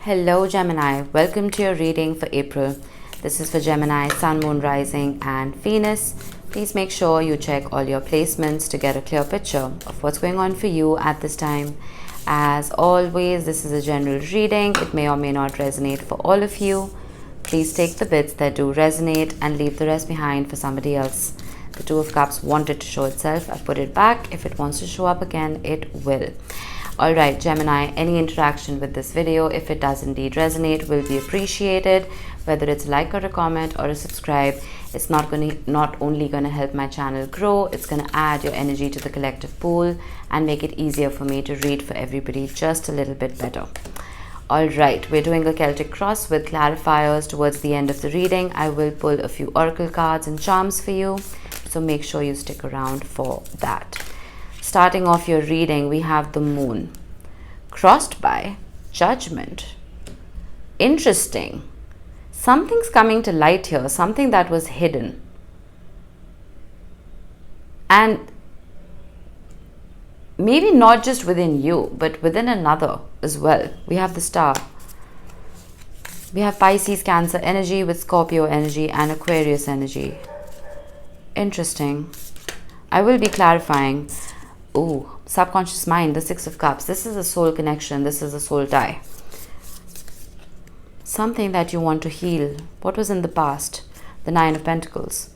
Hello Gemini, welcome to your reading for April. This is for Gemini, Sun, Moon, Rising and Venus. Please make sure you check all your placements to get a clear picture of what's going on for you at this time. As always, this is a general reading. It may or may not resonate for all of you. Please take the bits that do resonate and leave the rest behind for somebody else. The Two of Cups wanted to show itself. I put it back. If it wants to show up again, it will. Alright Gemini, any interaction with this video, if it does indeed resonate, will be appreciated. Whether it's like or a comment or a subscribe, it's not only going to help my channel grow, it's going to add your energy to the collective pool and make it easier for me to read for everybody just a little bit better. Alright, we're doing a Celtic cross with clarifiers towards the end of the reading. I will pull a few oracle cards and charms for you, so make sure you stick around for that. Starting off your reading, we have the Moon, crossed by Judgment. Interesting. Something's coming to light here, something that was hidden. And maybe not just within you, but within another as well. We have the Star. We have Pisces, Cancer energy with Scorpio energy and Aquarius energy. Interesting. I will be clarifying. Ooh, subconscious mind, the Six of Cups. This is a soul connection. This is a soul tie. Something that you want to heal. What was in the past? The Nine of Pentacles.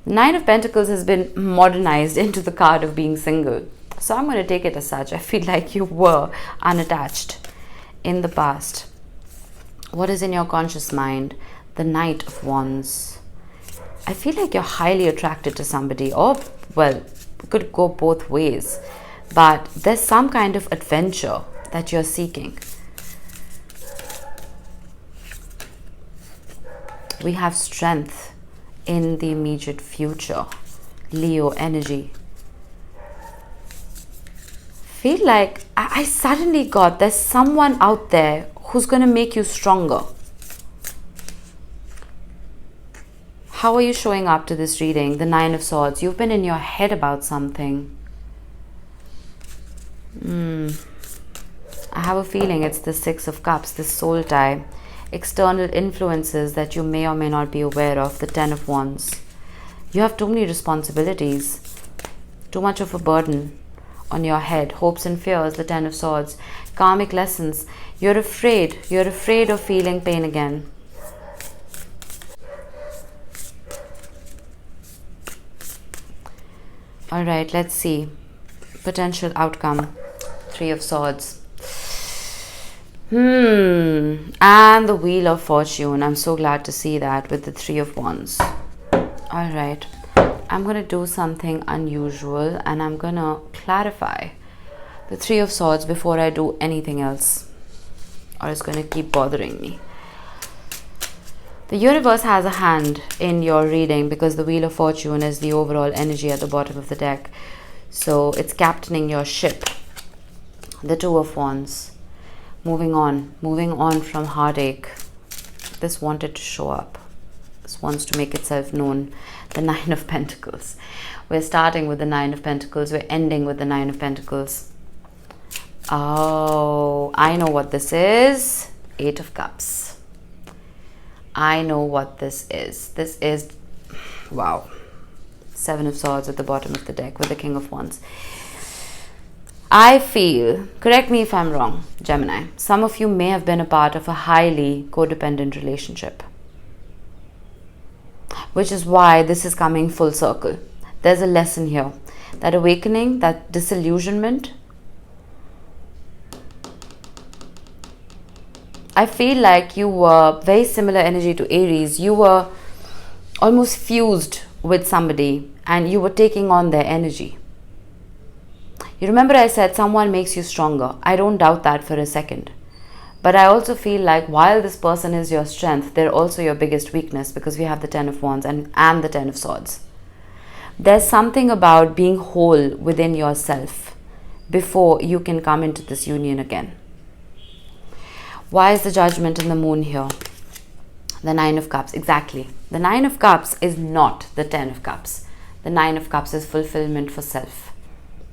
The Nine of Pentacles has been modernized into the card of being single. So I'm going to take it as such. I feel like you were unattached in the past. What is in your conscious mind? The Knight of Wands. I feel like you're highly attracted to somebody, or, well, could go both ways, but there's some kind of adventure that you're seeking. We have strength in the immediate future. Leo energy. Feel like I suddenly got there's someone out there who's going to make you stronger. How are you showing up to this reading? The Nine of Swords. You've been in your head about something. I have a feeling it's the Six of Cups, this soul tie. External influences that you may or may not be aware of. The Ten of Wands. You have too many responsibilities. Too much of a burden on your head. Hopes and fears. The Ten of Swords. Karmic lessons. You're afraid. You're afraid of feeling pain again. Alright, let's see. Potential outcome. Three of Swords. And the Wheel of Fortune. I'm so glad to see that with the Three of Wands. Alright. I'm going to do something unusual and I'm going to clarify the Three of Swords before I do anything else. Or it's going to keep bothering me. The universe has a hand in your reading because the Wheel of Fortune is the overall energy at the bottom of the deck. So it's captaining your ship. The Two of Wands. Moving on from heartache. This wanted to show up. This wants to make itself known. The Nine of Pentacles. We're starting with the Nine of Pentacles. We're ending with the Nine of Pentacles. Oh, I know what this is. Eight of Cups. I know what this is. This is, wow, Seven of Swords at the bottom of the deck with the King of Wands. I feel, correct me if I'm wrong, Gemini, some of you may have been a part of a highly codependent relationship, which is why this is coming full circle. There's a lesson here. That awakening, that disillusionment, I feel like you were very similar energy to Aries. You were almost fused with somebody and you were taking on their energy. You remember I said someone makes you stronger. I don't doubt that for a second. But I also feel like while this person is your strength, they're also your biggest weakness because we have the Ten of Wands and the Ten of Swords. There's something about being whole within yourself before you can come into this union again. Why is the Judgment in the Moon here? The Nine of Cups, exactly. The Nine of Cups is not the Ten of Cups. The Nine of Cups is fulfillment for self.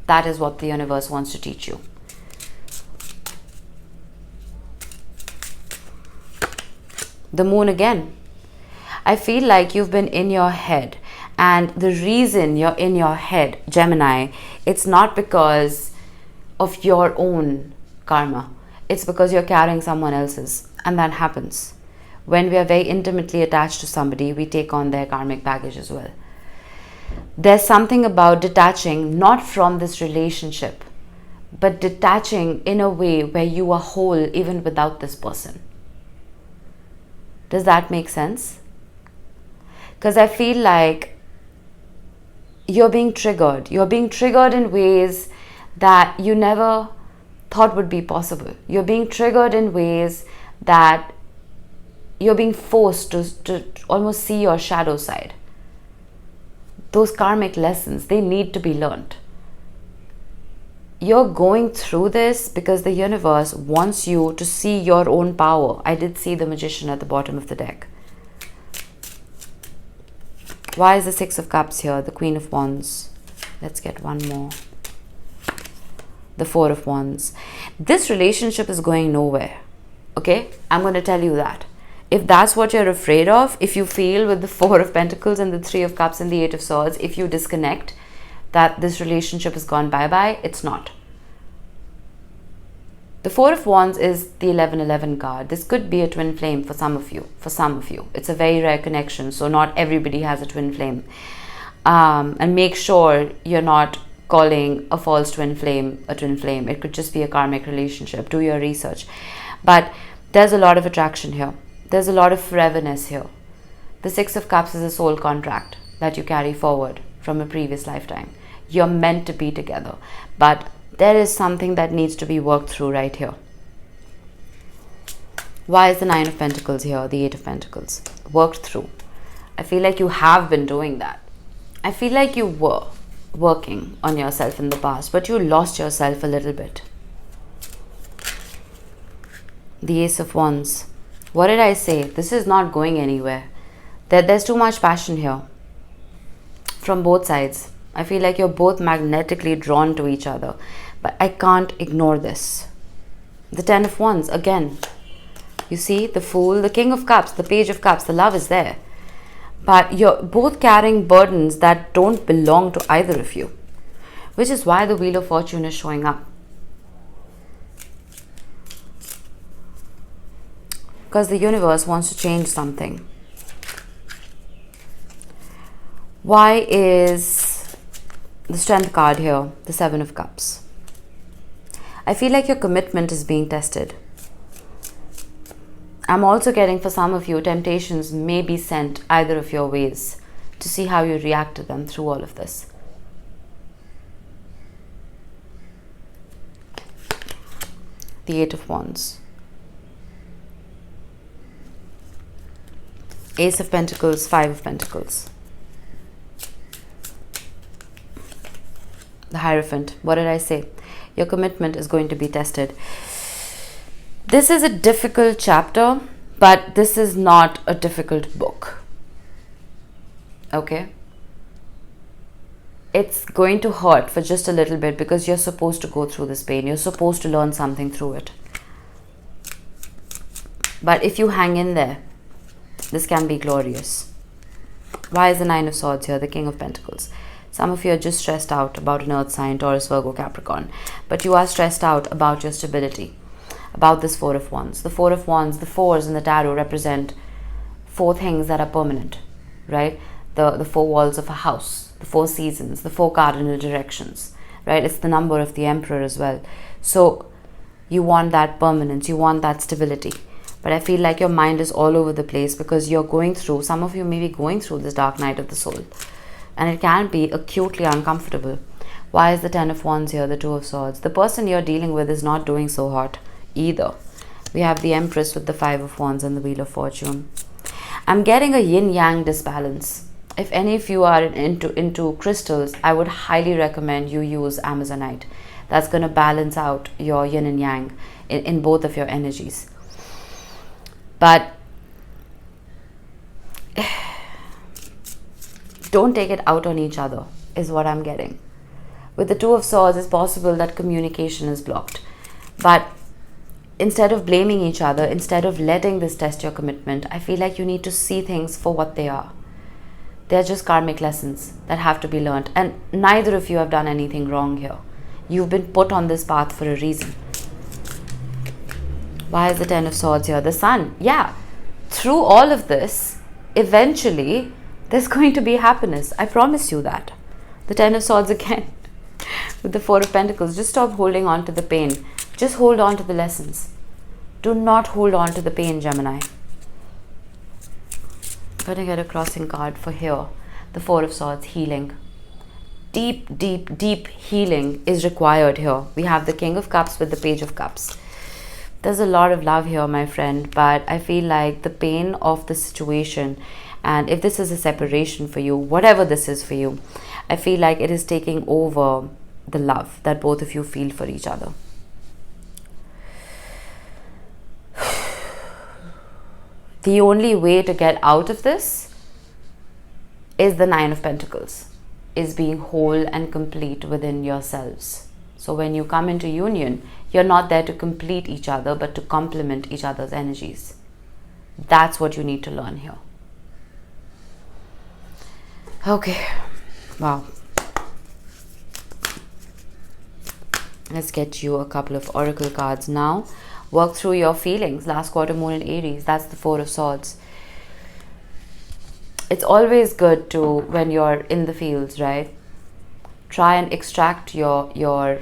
That is what the universe wants to teach you. The moon again. I feel like you've been in your head, and the reason you're in your head, Gemini, it's not because of your own karma. It's because you're carrying someone else's, and that happens. When we are very intimately attached to somebody, we take on their karmic baggage as well. There's something about detaching, not from this relationship, but detaching in a way where you are whole even without this person. Does that make sense? Because I feel like you're being triggered. You're being triggered in ways that you never thought would be possible. You're being triggered in ways that you're being forced to almost see your shadow side. Those karmic lessons, they need to be learned. You're going through this because the universe wants you to see your own power. I did see the Magician at the bottom of the deck. Why is the Six of Cups here? The Queen of Wands. Let's get one more. The Four of Wands. This relationship is going nowhere. Okay? I'm going to tell you that. If that's what you're afraid of, if you feel with the Four of Pentacles and the Three of Cups and the Eight of Swords, if you disconnect, that this relationship has gone bye-bye, it's not. The Four of Wands is the 11-11 card. This could be a twin flame for some of you. It's a very rare connection, so not everybody has a twin flame. And make sure you're not calling a false twin flame a twin flame. It could just be a karmic relationship. Do your research. But there's a lot of attraction here. There's a lot of foreverness here. The Six of Cups is a soul contract that you carry forward from a previous lifetime. You're meant to be together, but there is something that needs to be worked through right here. Why is the Nine of Pentacles here, the Eight of Pentacles? Worked through. I feel like you have been doing that. I feel like you were working on yourself in the past, but you lost yourself a little bit. The Ace of Wands. What did I say? This is not going anywhere. There's too much passion here. From both sides. I feel like you're both magnetically drawn to each other. But I can't ignore this. The Ten of Wands, again. You see, the Fool, the King of Cups, the Page of Cups, the love is there. But you're both carrying burdens that don't belong to either of you. Which is why the Wheel of Fortune is showing up. Because the universe wants to change something. Why is the Strength card here, the Seven of Cups? I feel like your commitment is being tested. I'm also getting, for some of you, temptations may be sent either of your ways to see how you react to them through all of this. The Eight of Wands. Ace of Pentacles, Five of Pentacles. The Hierophant. What did I say? Your commitment is going to be tested. This is a difficult chapter, but this is not a difficult book. Okay? It's going to hurt for just a little bit because you're supposed to go through this pain. You're supposed to learn something through it. But if you hang in there, this can be glorious. Why is the Nine of Swords here, the King of Pentacles? Some of you are just stressed out about an Earth sign, Taurus, Virgo, Capricorn. But you are stressed out about your stability, about this Four of Wands. The Four of Wands, the fours in the tarot represent four things that are permanent, right? The four walls of a house, the four seasons, the four cardinal directions, right? It's the number of the Emperor as well. So you want that permanence, you want that stability. But I feel like your mind is all over the place because you're going through, some of you may be going through this dark night of the soul. And it can be acutely uncomfortable. Why is the Ten of Wands here, the Two of Swords? The person you're dealing with is not doing so hot either. We have the Empress with the Five of Wands and the Wheel of Fortune. I'm getting a yin-yang disbalance. If any of you are into crystals, I would highly recommend you use Amazonite. That's going to balance out your yin and yang in both of your energies. But don't take it out on each other, is what I'm getting. With the Two of Swords, it's possible that communication is blocked. But instead of blaming each other, instead of letting this test your commitment, I feel like you need to see things for what they are. They're just karmic lessons that have to be learned. And neither of you have done anything wrong here. You've been put on this path for a reason. Why is the Ten of Swords here? The Sun. Yeah. Through all of this, eventually, there's going to be happiness. I promise you that. The Ten of Swords again. With the Four of Pentacles. Just stop holding on to the pain. Just hold on to the lessons. Do not hold on to the pain, Gemini. I'm going to get a crossing card for here. The Four of Swords, healing. Deep, deep, deep healing is required here. We have the King of Cups with the Page of Cups. There's a lot of love here, my friend, but I feel like the pain of the situation, and if this is a separation for you, whatever this is for you, I feel like it is taking over the love that both of you feel for each other. The only way to get out of this is the Nine of Pentacles, is being whole and complete within yourselves. So when you come into union, you're not there to complete each other, but to complement each other's energies. That's what you need to learn here. Okay. Wow. Let's get you a couple of oracle cards now. Work through your feelings. Last quarter moon in Aries. That's the Four of Swords. It's always good to, when you're in the fields, right? Try and extract your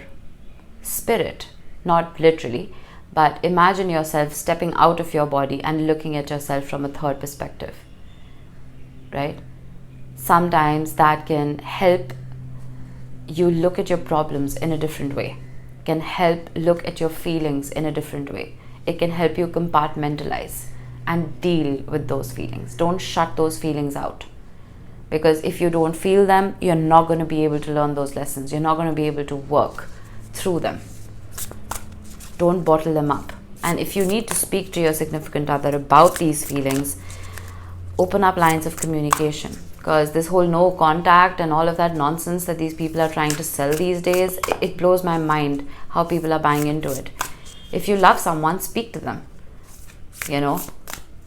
spirit. Not literally, but imagine yourself stepping out of your body and looking at yourself from a third perspective, right? Sometimes that can help you look at your problems in a different way, can help look at your feelings in a different way. It can help you compartmentalize and deal with those feelings. Don't shut those feelings out, because if you don't feel them, you're not going to be able to learn those lessons. You're not going to be able to work through them. Don't bottle them up. And if you need to speak to your significant other about these feelings, open up lines of communication, because this whole no contact and all of that nonsense that these people are trying to sell these days, it blows my mind how people are buying into it. If you love someone, speak to them. You know,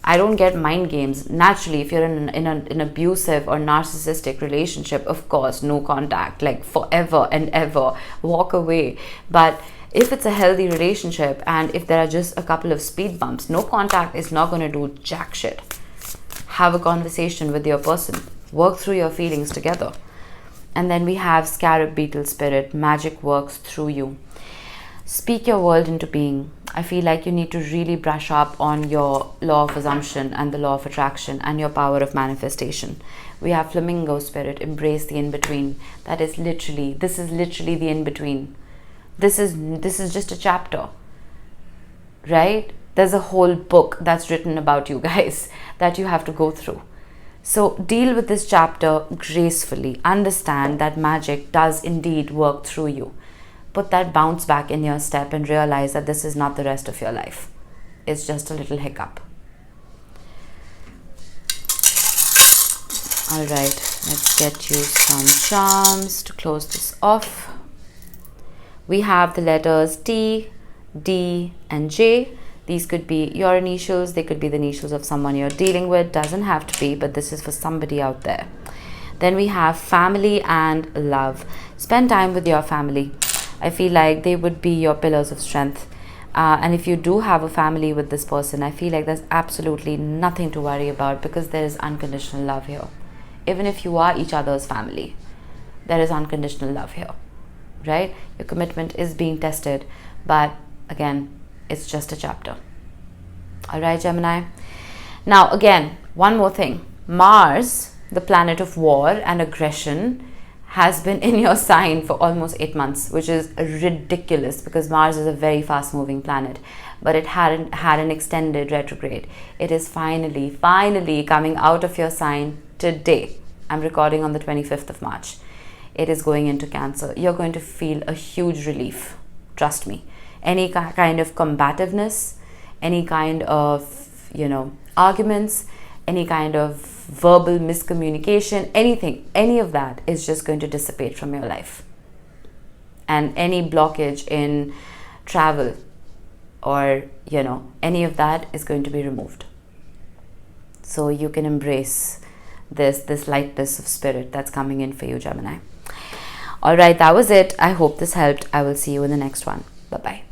I don't get mind games. Naturally, if you're in an abusive or narcissistic relationship, of course, no contact, like forever and ever, walk away. But if it's a healthy relationship and if there are just a couple of speed bumps, no contact is not going to do jack shit. Have a conversation with your person. Work through your feelings together. And then we have Scarab Beetle Spirit. Magic works through you. Speak your world into being. I feel like you need to really brush up on your law of assumption and the law of attraction and your power of manifestation. We have Flamingo Spirit. Embrace the in-between. This is literally the in-between. This is just a chapter, right? There's a whole book that's written about you guys that you have to go through. So deal with this chapter gracefully. Understand that magic does indeed work through you. Put that bounce back in your step and realize that this is not the rest of your life. It's just a little hiccup. All right, let's get you some charms to close this off. We have the letters T, D, and J. These could be your initials. They could be the initials of someone you're dealing with. Doesn't have to be, but this is for somebody out there. Then we have family and love. Spend time with your family. I feel like they would be your pillars of strength. And if you do have a family with this person, I feel like there's absolutely nothing to worry about, because there is unconditional love here. Even if you are each other's family, there is unconditional love here. Right? Your commitment is being tested, but again, it's just a chapter. All right, Gemini. Now, again, one more thing. Mars, the planet of war and aggression, has been in your sign for almost 8 months, which is ridiculous because Mars is a very fast-moving planet, but it hadn't had an extended retrograde. It is finally coming out of your sign today. I'm recording on the 25th of March. It is going into Cancer. You're going to feel a huge relief. Trust me. Any kind of combativeness, any kind of, arguments, any kind of verbal miscommunication, anything, any of that is just going to dissipate from your life. And any blockage in travel or, you know, any of that is going to be removed. So you can embrace this lightness of spirit that's coming in for you, Gemini. All right, that was it. I hope this helped. I will see you in the next one. Bye-bye.